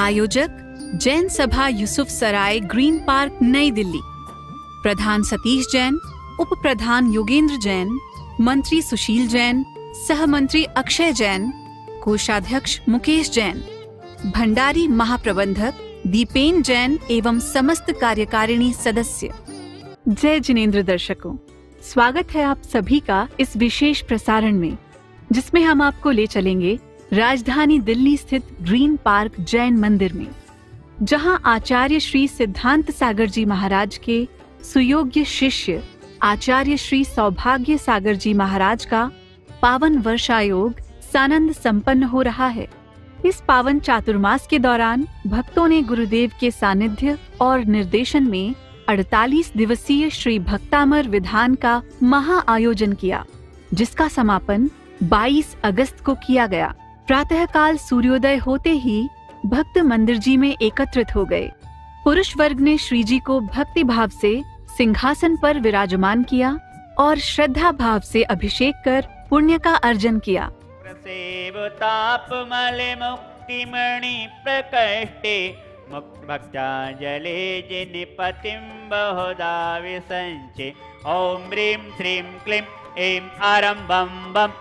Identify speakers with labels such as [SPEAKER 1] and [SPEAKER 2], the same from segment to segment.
[SPEAKER 1] आयोजक जैन सभा यूसुफ सराय green park नई दिल्ली। प्रधान सतीश जैन, उप प्रधान योगेंद्र जैन, मंत्री सुशील जैन, सहमंत्री अक्षय जैन, कोषाध्यक्ष मुकेश जैन, भंडारी महाप्रबंधक दीपेन जैन एवं समस्त कार्यकारिणी सदस्य। जय जिनेंद्र दर्शकों, स्वागत है आप सभी का इस विशेष प्रसारण में, जिसमें हम आपको ले चलेंगे राजधानी दिल्ली स्थित ग्रीन पार्क जैन मंदिर में, जहां आचार्य श्री सिद्धांत सागर जी महाराज के सुयोग्य शिष्य आचार्य श्री सौभाग्य सागर जी महाराज का पावन वर्षायोग सानंद संपन्न हो रहा है। इस पावन चातुर्मास के दौरान भक्तों ने गुरुदेव के सानिध्य और निर्देशन में 48 दिवसीय श्री भक्तामर विधान का महा आयोजन किया, जिसका समापन 22 अगस्त को किया गया। प्रातःकाल सूर्योदय होते ही भक्त मंदिर जी में एकत्रित हो गए। पुरुष वर्ग ने श्री जी को भक्ति भाव से सिंहासन पर विराजमान किया और श्रद्धा भाव से अभिषेक कर पुण्य का अर्जन किया।
[SPEAKER 2] मुक्तिमणि प्रकष्टे मुक्त भक्तांजलि जिनिपतिं बहुधा विसंचे। ओम ह्रीं श्रीं क्लीं ऐं आरं बम बम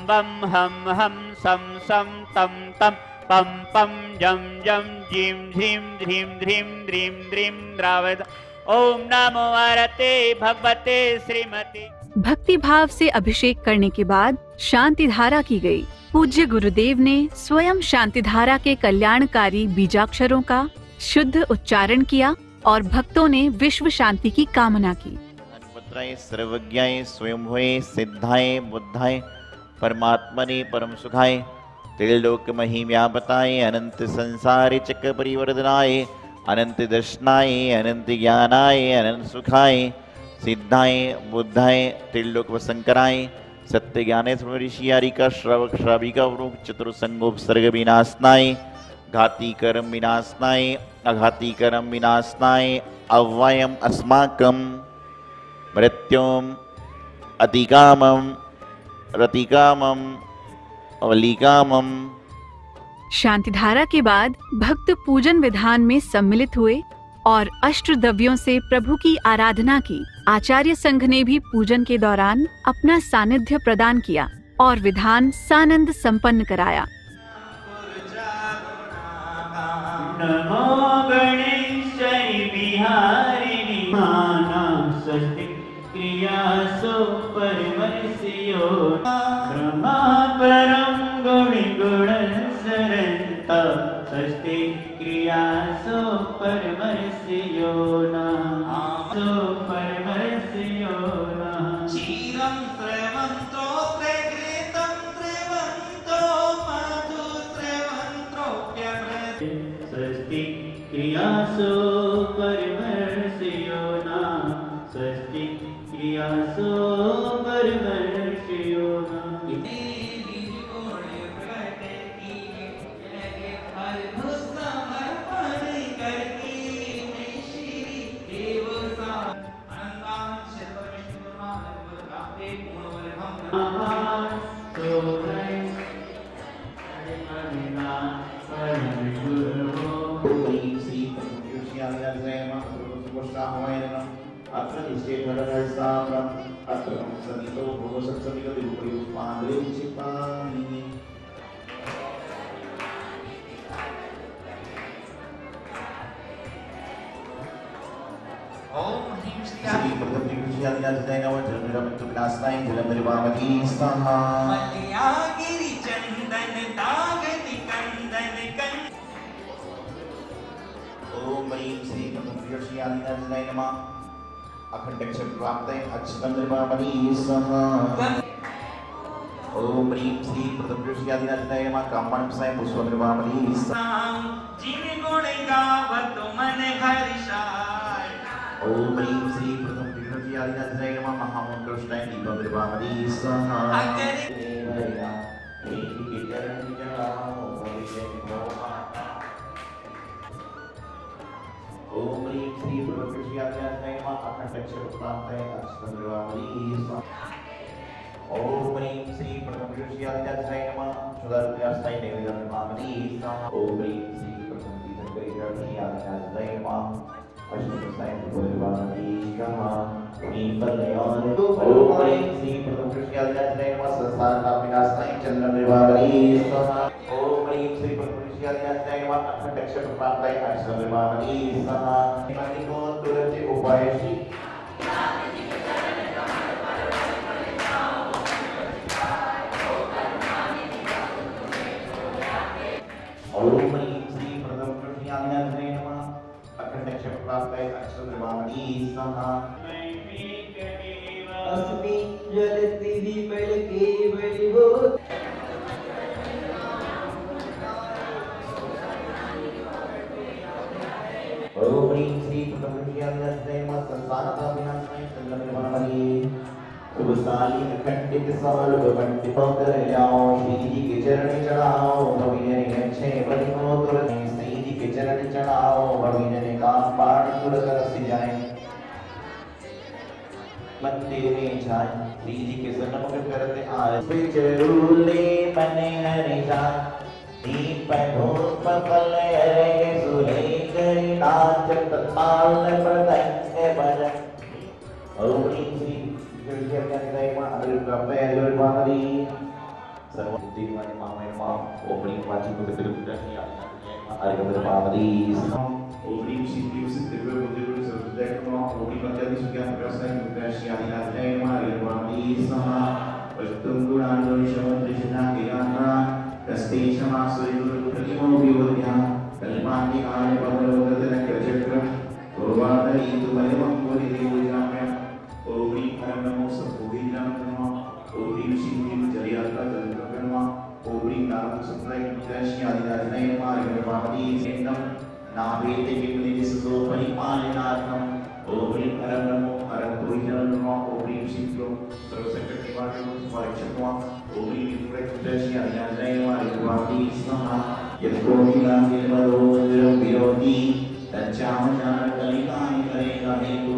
[SPEAKER 2] बम हम हम सम तम तम पम पम जम जम जीं झीं ध्रीं ध्रीं द्रीं द्रीं द्रावद। ओम नमो आरते भगवते श्रीमती।
[SPEAKER 1] भक्ति भाव से अभिषेक करने के बाद शांति धारा की गई। पूज्य गुरुदेव ने स्वयं शांति धारा के कल्याणकारी बीजाक्षरों का शुद्ध उच्चारण किया और भक्तों ने विश्व शांति की कामना की।
[SPEAKER 3] पुत्राय सर्वज्ञाय स्वयंभुवे सिद्धाय बुद्धाय परमात्मने परम सुखाय त्रिलोक महिम्यापताय अनंत संसार चक्र परिवर्तनाय अनंत दर्शनाय अनंत ज्ञानाय अनंत सुखाय सिद्धाय बुद्धाय त्रिलोक वसंकराय सत्य ज्ञाने ऋषियारिका श्रवक श्राविका वृक चतुर्संगोपसर्ग विनाशनाय घाती कर्म विनाशनाय अघाती कर्म विनाशनाय अव्ययम अस्माकं मृत्युम अतिकामम रतिकामम अवलिकामम।
[SPEAKER 1] शांति धारा के बाद भक्त पूजन विधान में सम्मिलित हुए और अष्ट द्रव्यों से प्रभु की आराधना की। आचार्य संघ ने भी पूजन के दौरान अपना सानिध्य प्रदान किया और विधान सानंद संपन्न कराया।
[SPEAKER 2] नमो गणेशाय बिहारिणि माना स्वस्ति क्रियासु परमर्षयो ब्रह्मा परम गुणि गुणसरन्त स्वस्ति क्रियासु परमर्षयो सो परमर्षयो क्षीरं स्रवन्तो त्रैघृतं स्रवन्तो मधु स्रवन्त्रोऽप्यमृत स्वस्ति क्रियासु परमर्षयो स्वस्ति क्रियासु परमर्षयो
[SPEAKER 3] अखंड अक्षर प्राप्त अक्षतम निर्वामनी स्वाहा। ओम ह्रीं श्री प्रथम ऋषियादिनाथाय नमः कामणं साय पुष्प निर्वामनी स्वाहा।
[SPEAKER 2] जिन गुण गावत मन हर्षाय।
[SPEAKER 3] ओम ह्रीं श्री प्रथम ऋषियादिनाथाय नमः महामंगलष्टाय दीपं निर्वामनी स्वाहा। ओम ह्रीं श्री प्रथम ऋषियादिनाथाय नमः अखंड अक्षर प्राप्त अक्षतम निर्वामनी स्वाहा। ओम ह्रीं श्री प्रथम ऋषियादिनाथाय नमः शुद्धात्मयास्ताय नैवेद्यं निर्वामनी स्वाहा। ओम ह्रीं श्री प्रथम
[SPEAKER 4] अस्मि ज्वलति विमलके बलिवो
[SPEAKER 3] ओम ह्रीं श्री प्रकृत्यादिनाथाय नमः संसारका विनाशाय चंद्रनिर्वाणाय सुबसाली अखंडित सालव पंडित कर जाओ श्री जी के चरण चढ़ाओ भविजन अच्छे बलिमो तुरंत श्री जी के चरण चढ़ाओ भविजन काम पाठ तुरंत रस जाए मंदिर में जाए श्री जी के सन्मुख करते आए पिचरूले मने हरि जान दीप धूप फल हरे सुरे करी नाच ताल प्रदंग भजन ओम ह्रीं श्री प्रकृत्यादिनाथाय नमः अरुणप्राप्तये अरुणवाहरी सर्वबुद्धिमाने मामय नमः ओम ह्रीं वाचिपतिरुद्राय अरुणवाहरी ओम ह्रीं श्री दिव्यबुद्धिरुद्र सर्वसिद्धाय नमः ओम ह्रीं अत्यादिसुख्याय प्रकाशाय प्रकृत्यादिनाथाय नमः अरुणवाहरी स्वाहा वस्तुं गुणानुशमं त्रिशताकिरान्ता कस्ते क्षमासुरिमो विवद्या कल्पान्तिकाले पवनोदतनक्रचक्रं पूर्वादयितु मलिमं पुरिदेवजाम्यम् ओम ह्रीं परं नमो सद्भुविनां नमः ओम ह्रीं श्रीं जलयात्रा जलकर्म नमः ओम ह्रीं नारद संप्रदाय प्रकृत्यादिनाथाय नमः अरुणवाहरी सेनं नाभेते किमनिदिसो परिपालनार्थम् ओम ह्रीं परं नमो अरहतोहिनं नमः ओम ह्रीं श्रीं सर्वसंकटनिवारणं स्मरक्षं नमः ओम ह्रीं प्रकृत्यादिनाथाय नमः अरुणवाहरी स्वाहा यत्कोटिलाभिर्मदोदरं विरोधि तच्चामचारकलिकाय कलेकाहेतु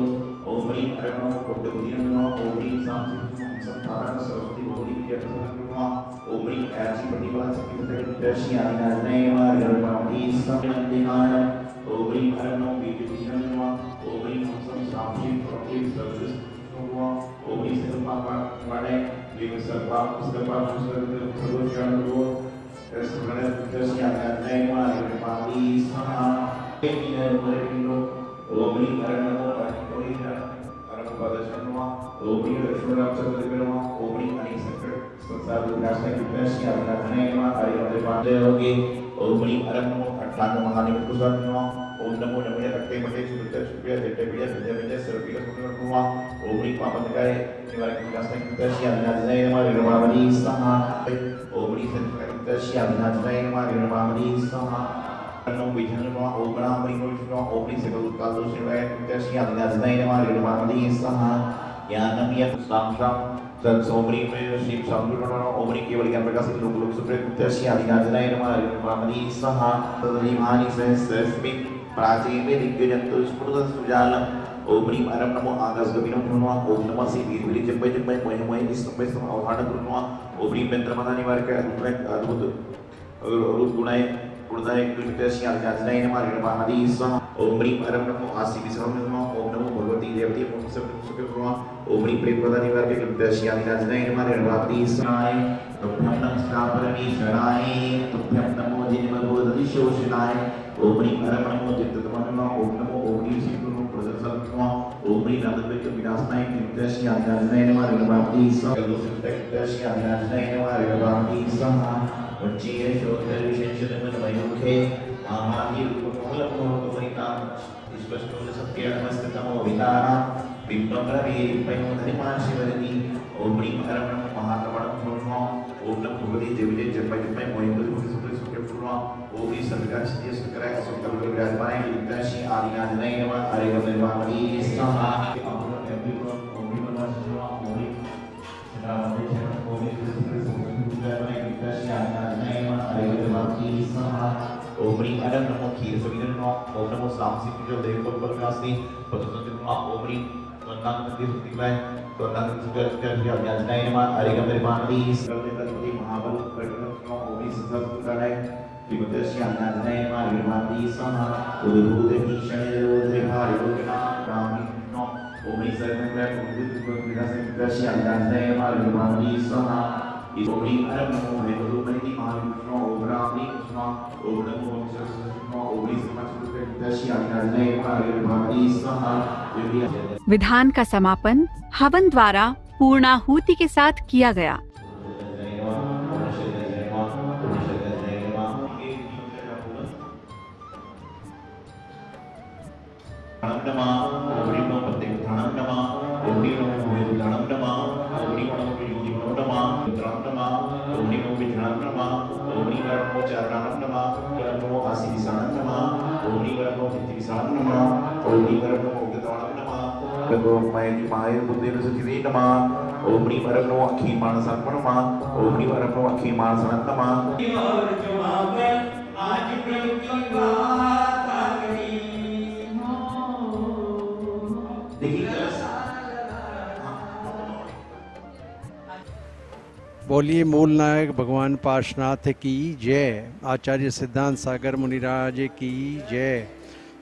[SPEAKER 3] ओम ह्रीं परं नमो कोट्टबुद्धिनं नमः ओम ह्रीं संस्थापक सरस्वती भगवती विद्याप्रदानं नमः ओम ह्रीं याचिपतिवाद प्रकृत्यादिनाथाय नमः अरुणवाहरी स्वाहा ओम ह्रीं परं नमो विद्युतीनं नमः ओम ह्रीं संस्थापक प्रकृति सर्वस नमः ओम ह्रीं सर्वपापाणे विसर्पाप सर्वपाप सर्वज्ञानो प्रकृत्यादिनाथाय नमः अरुणवाहरी स्वाहा ओम ह्रीं परं नमो अरहतोहिनं नमः ओम ह्रीं लक्ष्मीनारायण नमः ओम ह्रीं अनेक संकट संसार विनाशाय प्रकृत्यादिनाथाय नमः अरुणवाहरी ओम ह्रीं परं नमो अष्टांग महानिमित्त कुशल नमः ओम नमो नमः रक्ते मते सुकृत सुप्रिय जटे प्रिय विजय विजय सर्वपिक सुकृत नमः ओम ह्रीं पापनिकाय निवारक विनाशाय प्रकृत्यादिनाथाय नमः अरुणवाहरी स्वाहा ओम ह्रीं प्रकृत्यादिनाथाय नमः अरुणवाहरी स्वाहा नमो विजय नमः ओम गणामणि नमः ओम ह्रीं सकल उत्काल दोषिवाय प्रकृत्यादिनाथाय नमः अरुणवाहरी स्वाहा ज्ञानम यत् साक्षात् तत्सोमरी में श्री संपूर्ण ओमरी केवल ज्ञान प्रकाशित लोक लोक प्रकृत्यादिनाथाय नमः अरुणवाहरी स्वाहा तदीमानि सहस्रस्मिन् प्राचीन में दिग्गजंतु स्फुटत सुजालम ओम ह्रीं परं नमो आकाशगमनं नमः ओम नमः श्री वीरवीर जपय जपय मोहि निस्तंभय स्तंभ अवधान नमः ओम ह्रीं मंत्रमदा निवारक अद्भुत गुणाय गुणदायक प्रकृत्यादिनाथाय नमः अरुणवाहरी स्वाहा ओम ह्रीं परं नमो आसि विश्रम नमः ओम नमो भगवती देवती ओम सुख नमः ओम ह्रीं प्रेमप्रदा निवारक प्रकृत्यादिनाथाय नमः अरुणवाहरी स्वाहा तुभ्यं नमः परमेश्वराय तुभ्यं नमो जन्मबोधदिशोषणाय ओम ह्रीं परं नमो चित्ततमः नमः ओम नमो ओम ह्रीं श्री गुरु प्रदर्शन नमः ओम ह्रीं नादद्वैत विनाशनाय प्रकृत्यादिनाथाय नमः अरुणवाहरी स्वाहा प्रकृत्यादिनाथाय नमः अरुणवाहरी स्वाहा उच्चैः श्रोत्रैः विशेषतमन्वयोखे आमाहि रूपमूलमोहकमरितां स्पष्टोदसत्यमस्ततमो वितानां बिम्बप्रवीरिपयोधरिमा शिवरति ओम ह्रीं परं नमो महाकमलं नमः ओम नमो भगवती देवी जपय जपय मोहिंद्र सुख नमः ओम ह्रीं सर्वकार्यसिद्धि सकराय असुकल विराजमानाय प्रकृत्यादिनाथाय नमः अरुणवाहरी स्वाहा ओम ह्रीं नमः ओम ह्रीं ओम ह्रीं परं नमो क्षीरसवितुं नमः ओम नमो सामसिद्धि देवकल्पनास्ति पततु नमः ओम ह्रीं त्वन्नागति सुतिलाय त्वन्नागति प्रकृत्यादिनाथाय नमः अरुणवाहरी स्वाहा महाबल प्रकृति नमः ओम ह्रीं संसारसुताय
[SPEAKER 1] विधान का समापन हवन द्वारा पूर्णाहुति के साथ किया गया।
[SPEAKER 5] बोलिए मूल नायक भगवान पार्श्वनाथ की जय। आचार्य सिद्धांत सागर मुनिराज की जय।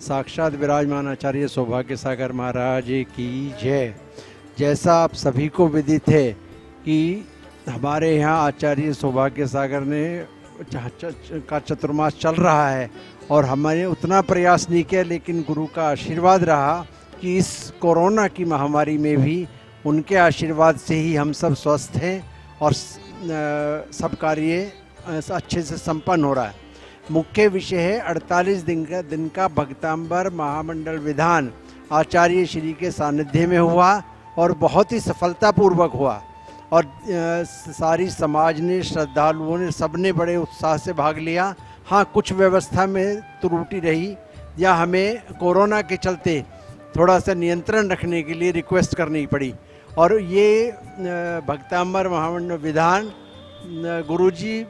[SPEAKER 5] साक्षात विराजमान आचार्य सौभाग्य सागर महाराज की जय। जैसा आप सभी को विदित है कि हमारे यहाँ आचार्य सौभाग्य सागर ने का चतुर्मास चल रहा है और हमारे उतना प्रयास नहीं किया, लेकिन गुरु का आशीर्वाद रहा कि इस कोरोना की महामारी में भी उनके आशीर्वाद से ही हम सब स्वस्थ हैं और सब कार्य अच्छे से संपन्न हो रहा है। मुख्य विषय है 48 दिन का भक्तांबर महामंडल विधान आचार्य श्री के सानिध्य में हुआ और बहुत ही सफलतापूर्वक हुआ और सारी समाज ने, श्रद्धालुओं ने, सबने बड़े उत्साह से भाग लिया। हाँ, कुछ व्यवस्था में त्रुटि रही या हमें कोरोना के चलते थोड़ा सा नियंत्रण रखने के लिए रिक्वेस्ट करनी पड़ी और ये भक्तांबर महामंडल विधान गुरुजी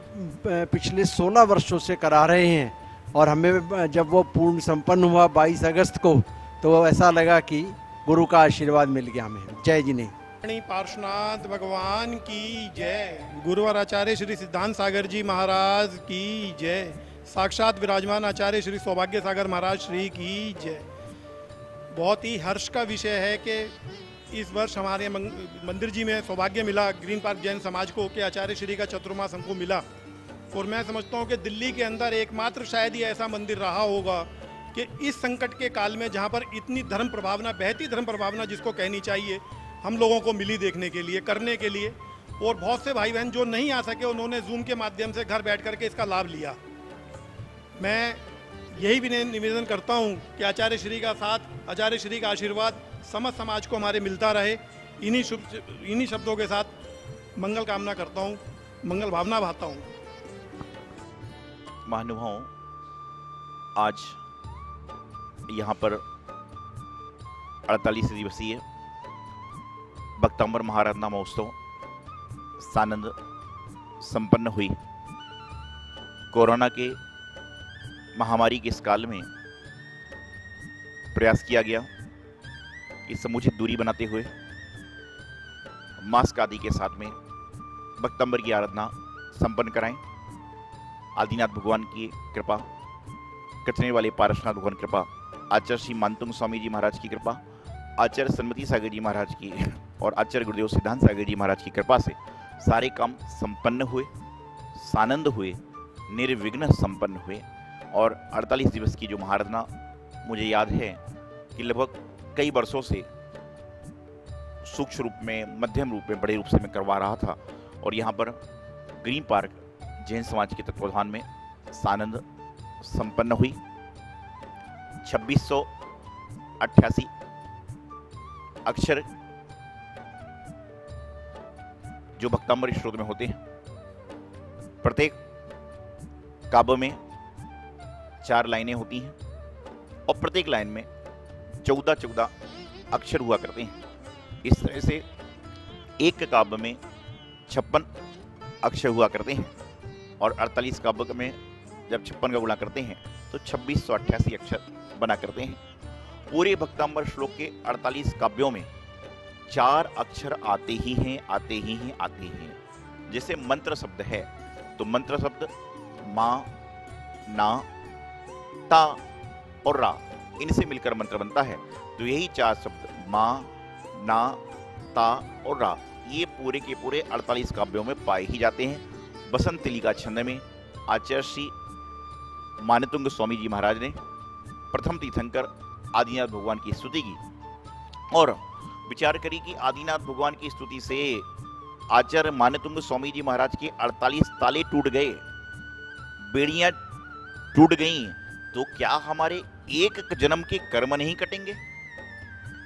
[SPEAKER 5] पिछले 16 वर्षों से करा रहे हैं और हमें जब वो पूर्ण संपन्न हुआ 22 अगस्त को, तो ऐसा लगा कि गुरु का आशीर्वाद मिल गया हमें। जय जी। नहीं
[SPEAKER 6] पार्श्वनाथ भगवान की जय। गुरुवर आचार्य श्री सिद्धांत सागर जी महाराज की जय। साक्षात विराजमान आचार्य श्री सौभाग्य सागर महाराज श्री की जय। बहुत ही हर्ष का विषय है कि इस वर्ष हमारे मंदिर जी में सौभाग्य मिला ग्रीन पार्क जैन समाज को कि आचार्य श्री का चतुर्मास हमको मिला। और मैं समझता हूँ कि दिल्ली के अंदर एकमात्र शायद ही ऐसा मंदिर रहा होगा कि इस संकट के काल में जहाँ पर इतनी धर्म प्रभावना, बहती धर्म प्रभावना जिसको कहनी चाहिए, हम लोगों को मिली देखने के लिए, करने के लिए। और बहुत से भाई बहन जो नहीं आ सके उन्होंने जूम के माध्यम से घर बैठ करके इसका लाभ लिया। मैं यही भी निवेदन करता हूँ कि आचार्य श्री का साथ, आचार्य श्री का आशीर्वाद समस्त समाज को हमारे मिलता रहे। इन्हीं शब्दों के साथ मंगल कामना करता हूँ, मंगल भावना भाता हूँ।
[SPEAKER 7] महानुभावों, आज यहाँ पर 48 दिवसीय भक्तांबर महाराधना महोत्सव सानंद संपन्न हुई। कोरोना के महामारी के इस काल में प्रयास किया गया कि समुचित दूरी बनाते हुए मास्क आदि के साथ में भक्तांबर की आराधना संपन्न कराएं। आदिनाथ भगवान की कृपा, कचने वाले पारसनाथ भगवान कृपा, आचार्य श्री मानतुंग स्वामी जी महाराज की कृपा, आचार्य सन्मति सागर जी महाराज की और आचार्य गुरुदेव सिद्धांत सागर जी महाराज की कृपा से सारे काम संपन्न हुए, सानंद हुए, निर्विघ्न संपन्न हुए। और 48 दिवस की जो महाराधना, मुझे याद है कि लगभग कई वर्षों से सूक्ष्म रूप में, मध्यम रूप में, बड़े रूप से मैं करवा रहा था और यहाँ पर ग्रीन पार्क जैन समाज के तत्वाधान में सानंद संपन्न हुई। 2688 अक्षर जो भक्तांबर स्त्रोत में होते हैं, प्रत्येक काव्य में 4 लाइनें होती हैं और प्रत्येक लाइन में 14-14 अक्षर हुआ करते हैं। इस तरह से एक काव्य में 56 अक्षर हुआ करते हैं और 48 काव्य में जब 56 का गुणा करते हैं तो 2688 अक्षर बना करते हैं। पूरे भक्तांबर श्लोक के 48 काव्यों में 4 अक्षर आते ही हैं, आते ही हैं, आते ही हैं। जैसे मंत्र शब्द है तो मंत्र शब्द माँ, ना, ता और रा, इनसे मिलकर मंत्र बनता है। तो यही 4 शब्द माँ, ना, ता और रा, ये पूरे के पूरे 48 काव्यों में पाए ही जाते हैं। बसंत लिका छंद में आचार्य श्री मानतुंग स्वामी जी महाराज ने प्रथम तीर्थंकर आदिनाथ भगवान की स्तुति की और विचार करी कि आदिनाथ भगवान की स्तुति से आचार्य मानतुंग स्वामी जी महाराज के 48 ताले टूट गए, बेड़ियां टूट गईं, तो क्या हमारे एक जन्म के कर्म नहीं कटेंगे?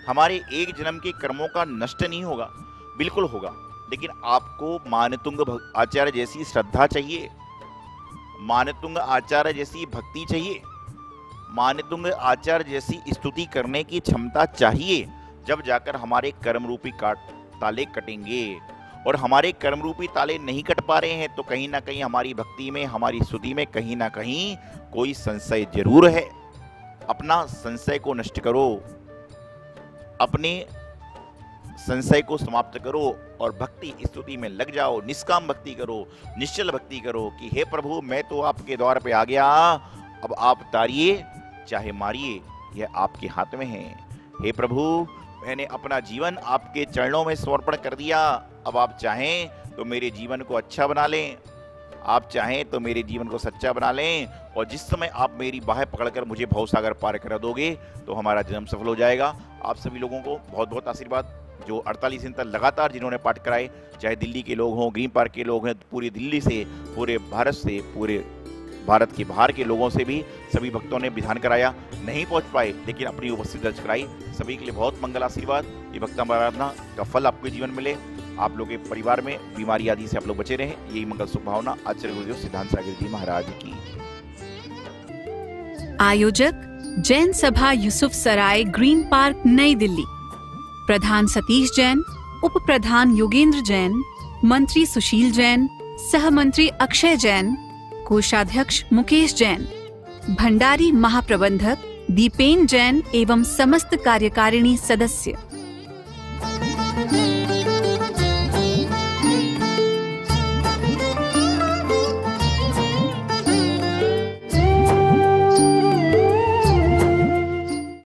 [SPEAKER 7] हमारे एक जन्म के कर्मों का नष्ट नहीं होगा? बिल्कुल होगा, लेकिन आपको मानतुंग आचार्य जैसी श्रद्धा चाहिए, मानतुंग आचार्य जैसी भक्ति चाहिए, मानतुंग आचार्य जैसी स्तुति करने की क्षमता चाहिए, जब जाकर हमारे कर्म रूपी ताले कटेंगे। और हमारे कर्म रूपी ताले नहीं कट पा रहे हैं तो कहीं ना कहीं हमारी भक्ति में, हमारी स्तुति में कहीं ना कहीं कोई संशय जरूर है। अपना संशय को नष्ट करो, अपने संशय को समाप्त करो और भक्ति स्तुति में लग जाओ। निष्काम भक्ति करो, निश्चल भक्ति करो कि हे प्रभु, मैं तो आपके द्वार पे आ गया, अब आप तारिए चाहे मारिए, यह आपके हाथ में है। हे प्रभु, मैंने अपना जीवन आपके चरणों में समर्पण कर दिया, अब आप चाहें तो मेरे जीवन को अच्छा बना लें, आप चाहें तो मेरे जीवन को सच्चा बना लें, और जिस समय आप मेरी बाहें पकड़कर मुझे भवसागर पार करा दोगे तो हमारा जन्म सफल हो जाएगा। आप सभी लोगों को बहुत बहुत आशीर्वाद। जो 48 दिन तक लगातार जिन्होंने पाठ कराए, चाहे दिल्ली के लोग हों, ग्रीन पार्क के लोग हैं, पूरी दिल्ली से, पूरे भारत से, पूरे भारत के बाहर के लोगों से भी सभी भक्तों ने विधान कराया। नहीं पहुंच पाए लेकिन अपनी उपस्थिति दर्ज कराई। सभी के लिए बहुत मंगल आशीर्वाद। ये भक्तम आराधना का फल आपके जीवन में मिले, आप लोग के परिवार में बीमारी आदि से आप लोग बचे रहें, यही मंगल शुभ भावना आचार्य गुरुदेव सिद्धांत सागर जी महाराज की।
[SPEAKER 1] आयोजक जैन सभा यूसुफ सराय, ग्रीन पार्क, नई दिल्ली। प्रधान सतीश जैन, उप प्रधान योगेंद्र जैन, मंत्री सुशील जैन, सह मंत्री अक्षय जैन, कोषाध्यक्ष मुकेश जैन, भंडारी महाप्रबंधक दीपेन जैन एवं समस्त कार्यकारिणी सदस्य।